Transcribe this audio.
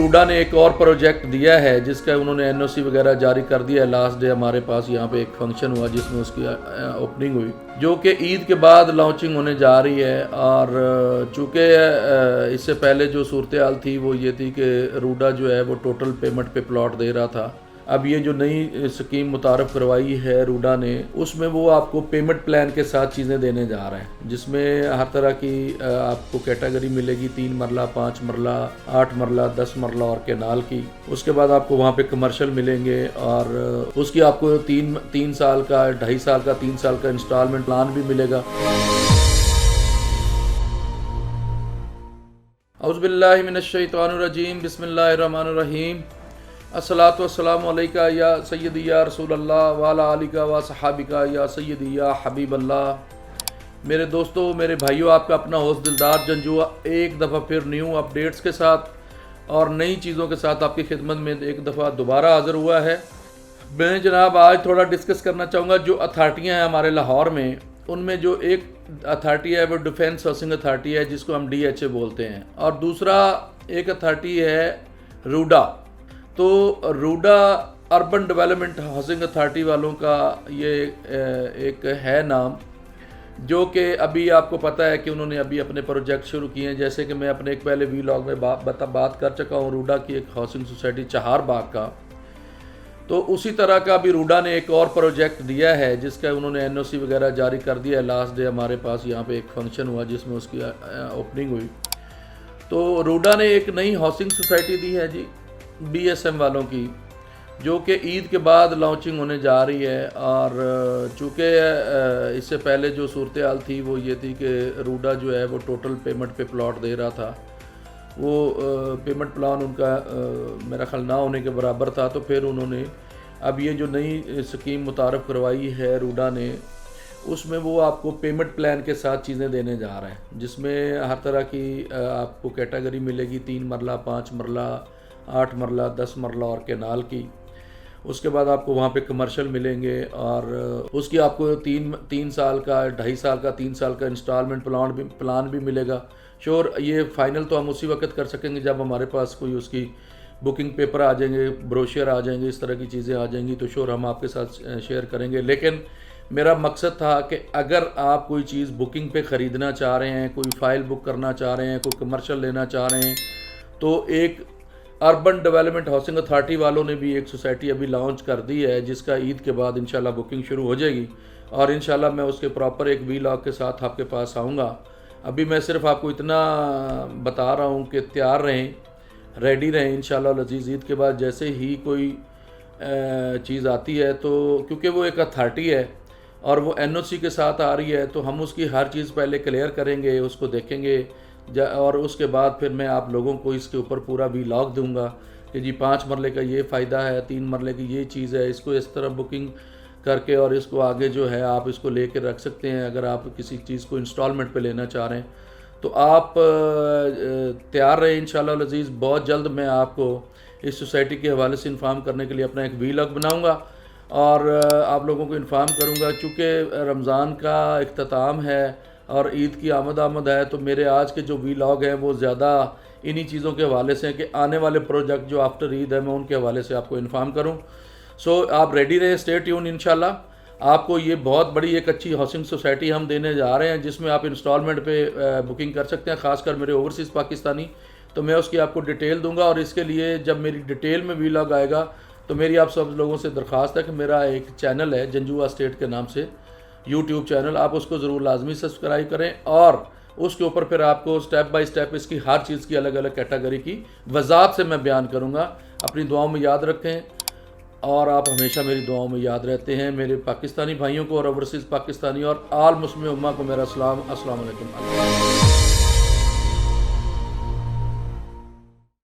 रूडा ने एक और प्रोजेक्ट दिया है जिसका उन्होंने एनओसी वगैरह जारी कर दिया है। लास्ट डे हमारे पास यहाँ पे एक फंक्शन हुआ जिसमें उसकी ओपनिंग हुई, जो कि ईद के बाद लॉन्चिंग होने जा रही है। और चूँकि इससे पहले जो सूरत हाल थी वो ये थी कि रूडा जो है वो टोटल पेमेंट पे प्लॉट दे रहा था। अब ये जो नई स्कीम मुतारफ़ करवाई है रूडा ने, उसमें वो आपको पेमेंट प्लान के साथ चीज़ें देने जा रहे हैं, जिसमें हर तरह की आपको कैटेगरी मिलेगी। 3 मरला, 5 मरला, 8 मरला, 10 मरला और केनाल की। उसके बाद आपको वहाँ पे कमर्शियल मिलेंगे और उसकी आपको तीन साल का, 2.5 साल का, 3 साल का इंस्टॉलमेंट प्लान भी मिलेगा। औज़ुबिल्लाहि मिनश्शैतानिर्रजीम, बिस्मिल्लाहिर्रहमानिर्रहीम। अस्सलातु वस्सलामु अलैका या सय्यदी या रसूल अल्लाह व अला आलिका व सहाबिका या सय्यदी या हबीब अल्लाह। मेरे दोस्तों, मेरे भाइयों, आपका अपना होस्ट दिलदार जंजुआ एक दफ़ा फिर न्यू अपडेट्स के साथ और नई चीज़ों के साथ आपकी खिदमत में एक दफ़ा दोबारा हाज़िर हुआ है। मैं जनाब आज थोड़ा डिस्कस करना चाहूँगा जो अथॉरिटियाँ हैं हमारे लाहौर में, उनमें जो एक अथॉरिटी है वो डिफेंस हाउसिंग अथॉरिटी है जिसको हम DHA बोलते हैं, और दूसरा एक अथॉरिटी है रूडा। तो RUDA urban development housing authority वालों का ये एक है नाम, जो कि अभी आपको पता है कि उन्होंने अभी अपने प्रोजेक्ट शुरू किए हैं। जैसे कि मैं अपने एक पहले वीलॉग में बात कर चुका हूँ रूडा की एक हाउसिंग सोसाइटी चहारबाग का। तो उसी तरह का अभी रूडा ने एक और प्रोजेक्ट दिया है जिसका उन्होंने NOC वगैरह जारी कर दिया है। लास्ट डे हमारे पास यहाँ पे एक फंक्शन हुआ जिसमें उसकी ओपनिंग हुई। तो रूडा ने एक नई हाउसिंग सोसाइटी दी है जी BSM वालों की, जो कि ईद के बाद लॉन्चिंग होने जा रही है। और चूँकि इससे पहले जो सूरत हाल थी वो ये थी कि रूडा जो है वो टोटल पेमेंट पे प्लॉट दे रहा था। वो पेमेंट प्लान उनका मेरा ख्याल ना होने के बराबर था। तो फिर उन्होंने अब ये जो नई स्कीम मुतारफ़ करवाई है रूडा ने, उसमें वो आपको पेमेंट प्लान के साथ चीज़ें देने जा रहे हैं, जिसमें हर तरह की आपको कैटेगरी मिलेगी। 3 मरला, 5 मरला, 8 मरला, 10 मरला और केनाल की। उसके बाद आपको वहाँ पे कमर्शियल मिलेंगे और उसकी आपको तीन साल का, 2.5 साल का, 3 साल का इंस्टॉलमेंट प्लान भी मिलेगा। श्योर ये फ़ाइनल तो हम उसी वक्त कर सकेंगे जब हमारे पास कोई उसकी बुकिंग पेपर आ जाएंगे, ब्रोशर आ जाएंगे, इस तरह की चीज़ें आ जाएंगी तो श्योर हम आपके साथ शेयर करेंगे। लेकिन मेरा मकसद था कि अगर आप कोई चीज़ बुकिंग पे ख़रीदना चाह रहे हैं, कोई फ़ाइल बुक करना चाह रहे हैं, कोई कमर्शियल लेना चाह रहे हैं, तो एक अर्बन डेवलपमेंट हाउसिंग अथॉरिटी वालों ने भी एक सोसाइटी अभी लॉन्च कर दी है जिसका ईद के बाद इंशाल्लाह बुकिंग शुरू हो जाएगी। और इंशाल्लाह मैं उसके प्रॉपर एक वीलॉग के साथ आपके पास आऊँगा। अभी मैं सिर्फ आपको इतना बता रहा हूँ कि तैयार रहें, रेडी रहें। इंशाल्लाह अज़ीज़ ईद के बाद जैसे ही कोई चीज़ आती है, तो क्योंकि वो एक अथॉरिटी है और वो NOC के साथ आ रही है, तो हम उसकी हर चीज़ पहले क्लियर करेंगे, उसको देखेंगे और उसके बाद फिर मैं आप लोगों को इसके ऊपर पूरा वीलॉग दूंगा कि जी 5 मरले का ये फ़ायदा है, 3 मरले की ये चीज़ है, इसको इस तरह बुकिंग करके और इसको आगे जो है आप इसको लेकर रख सकते हैं। अगर आप किसी चीज़ को इंस्टॉलमेंट पे लेना चाह रहे हैं तो आप तैयार रहें। इंशाल्लाह अज़ीज़ बहुत जल्द मैं आपको इस सोसाइटी के हवाले से इन्फॉर्म करने के लिए अपना एक वीलॉग बनाऊँगा और आप लोगों को इन्फॉर्म करूँगा। चूँकि रमज़ान का इख्तिताम है और ईद की आमद है, तो मेरे आज के जो वीलॉग हैं वो ज़्यादा इन्हीं चीज़ों के हवाले से हैं कि आने वाले प्रोजेक्ट जो आफ्टर ईद है मैं उनके हवाले से आपको इन्फॉर्म करूं। सो आप रेडी रहें, स्टे ट्यून। इंशाल्लाह आपको ये बहुत बड़ी एक अच्छी हाउसिंग सोसाइटी हम देने जा रहे हैं जिसमें आप इंस्टॉलमेंट पे बुकिंग कर सकते हैं, ख़ासकर मेरे ओवरसीज़ पाकिस्तानी। तो मैं उसकी आपको डिटेल दूँगा और इसके लिए जब मेरी डिटेल में वीलॉग आएगा तो मेरी आप सब लोगों से दरख्वास्त है कि मेरा एक चैनल है जंजुआ स्टेट के नाम से, YouTube चैनल, आप उसको ज़रूर लाजमी सब्सक्राइब करें और उसके ऊपर फिर आपको स्टेप बाय स्टेप इसकी हर चीज़ की अलग अलग कैटेगरी की वजाहत से मैं बयान करूँगा। अपनी दुआओं में याद रखें और आप हमेशा मेरी दुआओं में याद रहते हैं। मेरे पाकिस्तानी भाइयों को और ओवरसीज़ पाकिस्तानी और आल मुस्लिम उम्मा को मेरा सलाम, अस्सलाम वालेकुम।